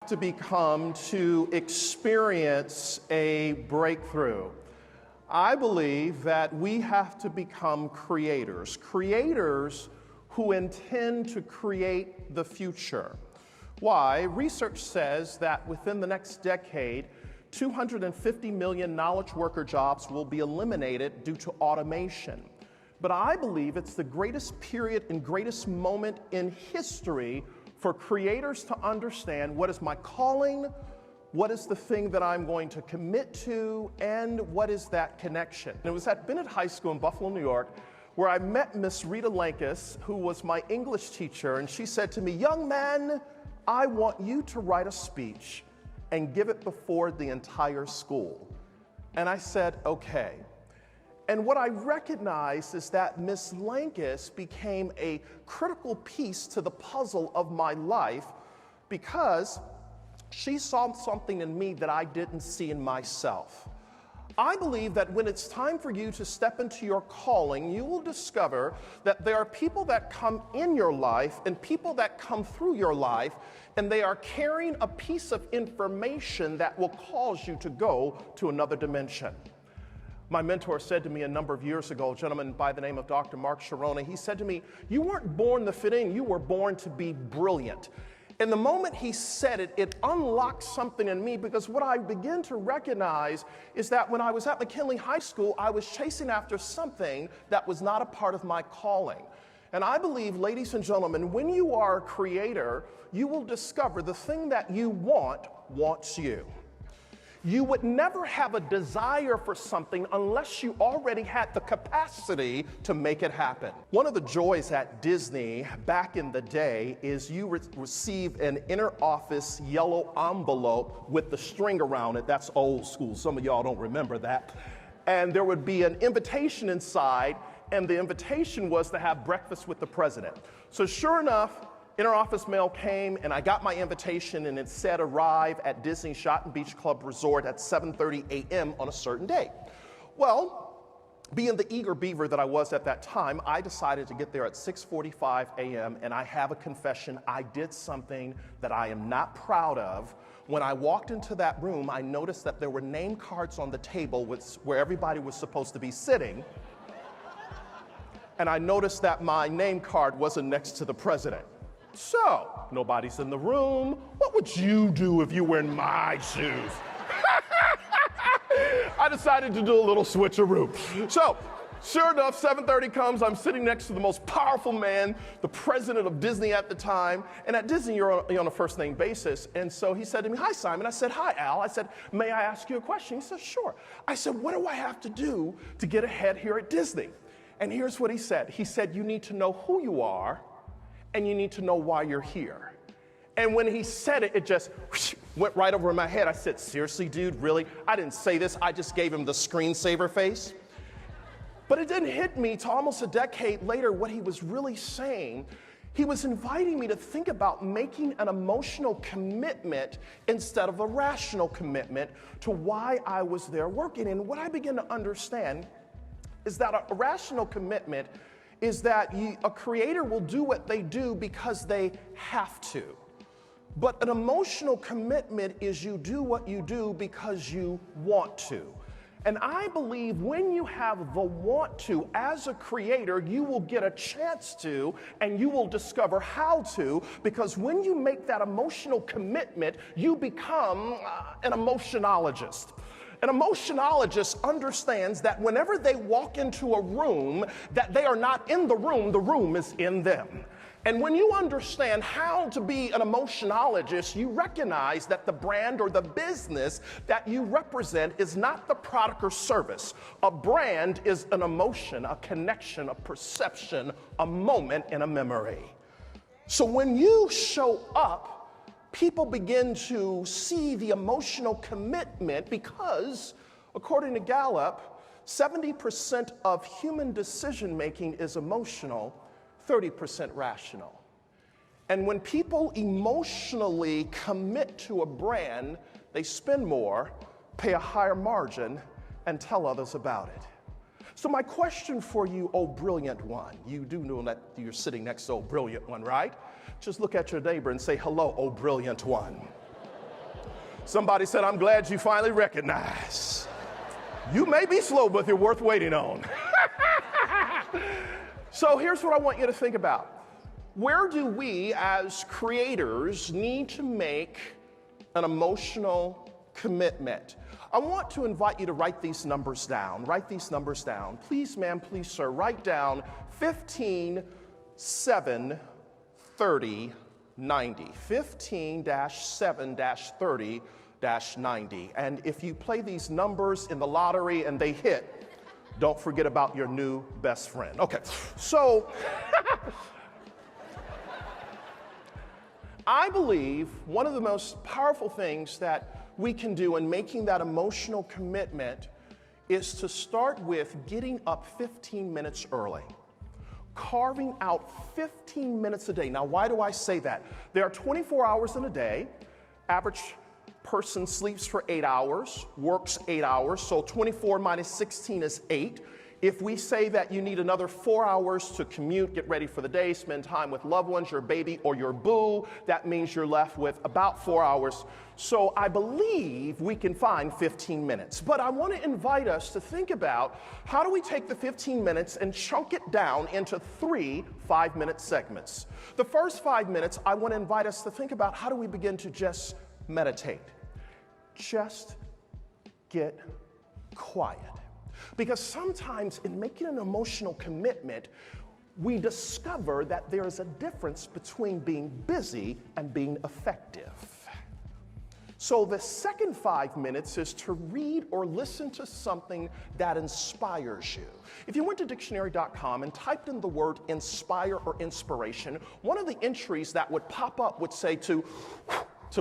to become to experience a breakthrough. I believe that we have to become creators who intend to create the future. Why? Research says that within the next decade, 250 million knowledge worker jobs will be eliminated due to automation. But I believe it's the greatest period and greatest moment in history for creators to understand what is my calling, what is the thing that I'm going to commit to, and what is that connection. And it was at Bennett High School in Buffalo, New York, where I met Miss Rita Lankus, who was my English teacher, and she said to me, "Young man, I want you to write a speech and give it before the entire school." And I said, okay. And what I recognized is that Miss Lankus became a critical piece to the puzzle of my life because she saw something in me that I didn't see in myself. I believe that when it's time for you to step into your calling, you will discover that there are people that come in your life and people that come through your life, and they are carrying a piece of information that will cause you to go to another dimension. My mentor said to me a number of years ago, a gentleman by the name of Dr. Mark Sharona, he said to me, "You weren't born to fit in, you were born to be brilliant." And the moment he said it, it unlocked something in me, because what I began to recognize is that when I was at McKinley High School, I was chasing after something that was not a part of my calling. And I believe, ladies and gentlemen, when you are a creator, you will discover the thing that you want wants you. You would never have a desire for something unless you already had the capacity to make it happen. One of the joys at Disney back in the day is you receive an inner office yellow envelope with the string around it. That's old school. Some of y'all don't remember that. And there would be an invitation inside, and the invitation was to have breakfast with the president. So sure enough, inner office mail came, and I got my invitation, and it said arrive at Disney Shotton Beach Club Resort at 7:30 a.m. on a certain day. Well, being the eager beaver that I was at that time, I decided to get there at 6:45 a.m., and I have a confession. I did something that I am not proud of. When I walked into that room, I noticed that there were name cards on the table where everybody was supposed to be sitting, and I noticed that my name card wasn't next to the president. So, nobody's in the room. What would you do if you were in my shoes? I decided to do a little switcheroo. So, sure enough, 7:30 comes, I'm sitting next to the most powerful man, the president of Disney at the time, and at Disney you're on a first name basis, and so he said to me, "Hi, Simon." I said, "Hi, Al." I said, "May I ask you a question?" He said, "Sure." I said, "What do I have to do to get ahead here at Disney?" And here's what he said. He said, "You need to know who you are, and you need to know why you're here." And when he said it, it just went right over my head. I said, "Seriously, dude, really? I didn't say this. I just gave him the screensaver face." But it didn't hit me till almost a decade later what he was really saying. He was inviting me to think about making an emotional commitment instead of a rational commitment to why I was there working. And what I began to understand is that a rational commitment is that a creator will do what they do because they have to. But an emotional commitment is you do what you do because you want to. And I believe when you have the want to, as a creator, you will get a chance to, and you will discover how to, because when you make that emotional commitment, you become an emotionologist. An emotionologist understands that whenever they walk into a room, that they are not in the room is in them. And when you understand how to be an emotionologist, you recognize that the brand or the business that you represent is not the product or service. A brand is an emotion, a connection, a perception, a moment, and a memory. So when you show up, people begin to see the emotional commitment because, according to Gallup, 70% of human decision-making is emotional, 30% rational. And when people emotionally commit to a brand, they spend more, pay a higher margin, and tell others about it. So my question for you, oh brilliant one, you do know that you're sitting next to oh brilliant one, right? Just look at your neighbor and say, hello, oh brilliant one. Somebody said, I'm glad you finally recognize. You may be slow, but you're worth waiting on. So here's what I want you to think about. Where do we as creators need to make an emotional commitment? I want to invite you to write these numbers down. Write these numbers down. Please, ma'am, please, sir, write down 15, 7, 30, 90. 15-7-30-90. And if you play these numbers in the lottery and they hit, don't forget about your new best friend. Okay, so I believe one of the most powerful things that we can do in making that emotional commitment is to start with getting up 15 minutes early. Carving out 15 minutes a day. Now, why do I say that? There are 24 hours in a day. Average person sleeps for 8 hours, works 8 hours, so 24 minus 16 is 8. If we say that you need another 4 hours to commute, get ready for the day, spend time with loved ones, your baby or your boo, that means you're left with about 4 hours. So I believe we can find 15 minutes. But I want to invite us to think about how do we take the 15 minutes and chunk it down into 3 5-minute segments. The first 5 minutes, I want to invite us to think about how do we begin to just meditate. Just get quiet. Because sometimes in making an emotional commitment, we discover that there is a difference between being busy and being effective. So the second 5 minutes is to read or listen to something that inspires you. If you went to dictionary.com and typed in the word inspire or inspiration, one of the entries that would pop up would say to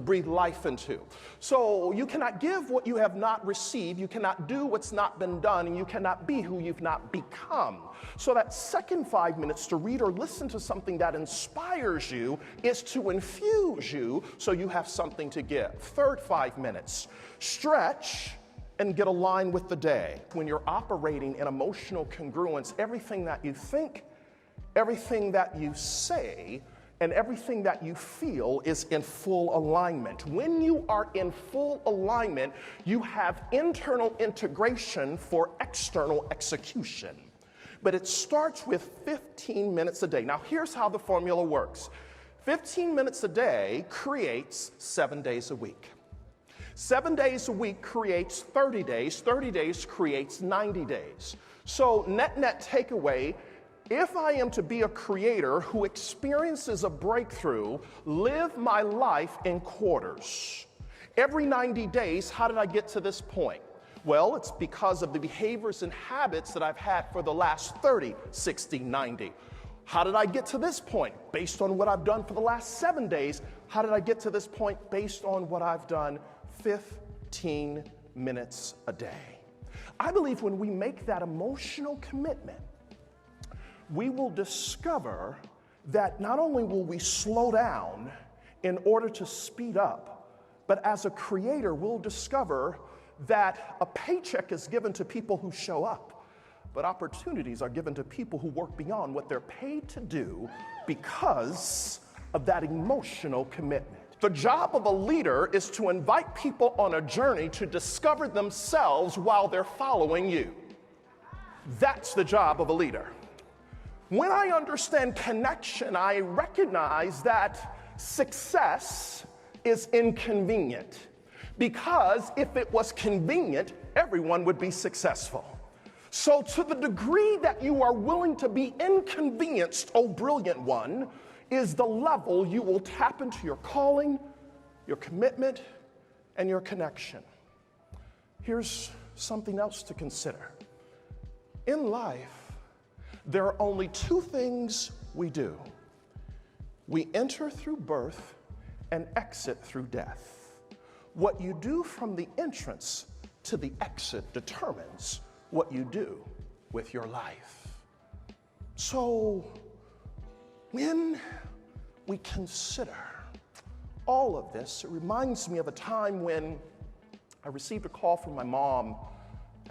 breathe life into. So you cannot give what you have not received, you cannot do what's not been done, and you cannot be who you've not become. So that second 5 minutes to read or listen to something that inspires you is to infuse you so you have something to give. Third 5 minutes, stretch and get aligned with the day. When you're operating in emotional congruence, everything that you think, everything that you say, and everything that you feel is in full alignment. When you are in full alignment, you have internal integration for external execution. But it starts with 15 minutes a day. Now, here's how the formula works. 15 minutes a day creates 7 days a week. 7 days a week creates 30 days. 30 days creates 90 days. So net takeaway, if I am to be a creator who experiences a breakthrough, live my life in quarters. Every 90 days, how did I get to this point? Well, it's because of the behaviors and habits that I've had for the last 30, 60, 90. How did I get to this point? Based on what I've done for the last 7 days. How did I get to this point? Based on what I've done 15 minutes a day. I believe when we make that emotional commitment, we will discover that not only will we slow down in order to speed up, but as a creator, we'll discover that a paycheck is given to people who show up, but opportunities are given to people who work beyond what they're paid to do because of that emotional commitment. The job of a leader is to invite people on a journey to discover themselves while they're following you. That's the job of a leader. When I understand connection, I recognize that success is inconvenient. Because if it was convenient, everyone would be successful. So to the degree that you are willing to be inconvenienced, oh brilliant one, is the level you will tap into your calling, your commitment, and your connection. Here's something else to consider. In life, there are only two things we do. We enter through birth and exit through death. What you do from the entrance to the exit determines what you do with your life. So when we consider all of this, it reminds me of a time when I received a call from my mom,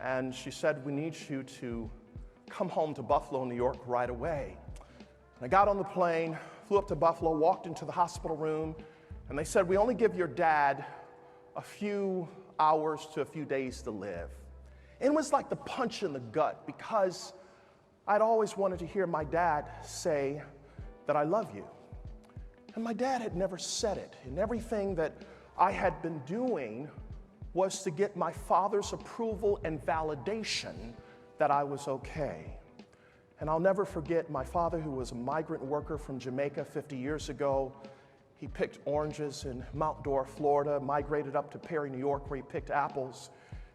and she said, "We need you to come home to Buffalo, New York right away." And I got on the plane, flew up to Buffalo, walked into the hospital room, and they said, "We only give your dad a few hours to a few days to live. And it was like the punch in the gut because I'd always wanted to hear my dad say that I love you. And my dad had never said it. And everything that I had been doing was to get my father's approval and validation that I was okay. And I'll never forget my father, who was a migrant worker from Jamaica 50 years ago. He picked oranges in Mount Dora, Florida, migrated up to Perry, New York, where he picked apples.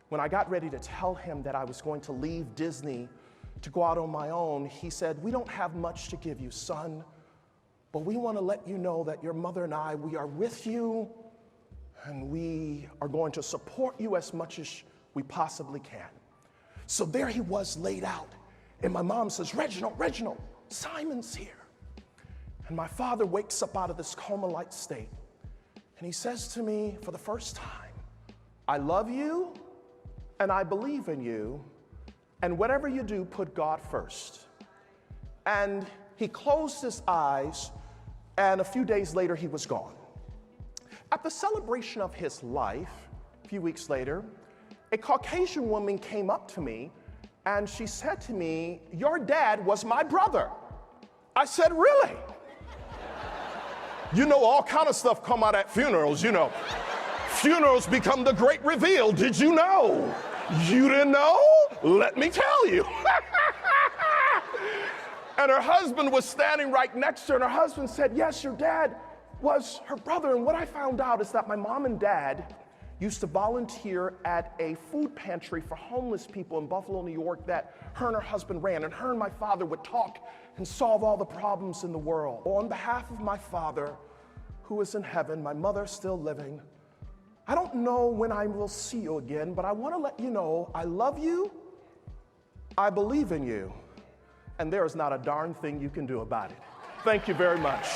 When I got ready to tell him that I was going to leave Disney to go out on my own, he said, "We don't have much to give you, son, but we want to let you know that your mother and I, we are with you, and we are going to support you as much as we possibly can." So there he was laid out, and my mom says, Reginald, Simon's here." And my father wakes up out of this coma-like state, and he says to me for the first time, "I love you, and I believe in you, and whatever you do, put God first." And he closed his eyes, and a few days later, he was gone. At the celebration of his life, a few weeks later, a Caucasian woman came up to me, and she said to me, "Your dad was my brother." I said, "Really?" You know, all kind of stuff come out at funerals, you know. Funerals become the great reveal. Did you know? You didn't know? Let me tell you. And her husband was standing right next to her, and her husband said, "Yes, your dad was her brother." And what I found out is that my mom and dad used to volunteer at a food pantry for homeless people in Buffalo, New York, that her and her husband ran. And her and my father would talk and solve all the problems in the world. On behalf of my father, who is in heaven, my mother still living, I don't know when I will see you again, but I want to let you know I love you, I believe in you, and there is not a darn thing you can do about it. Thank you very much.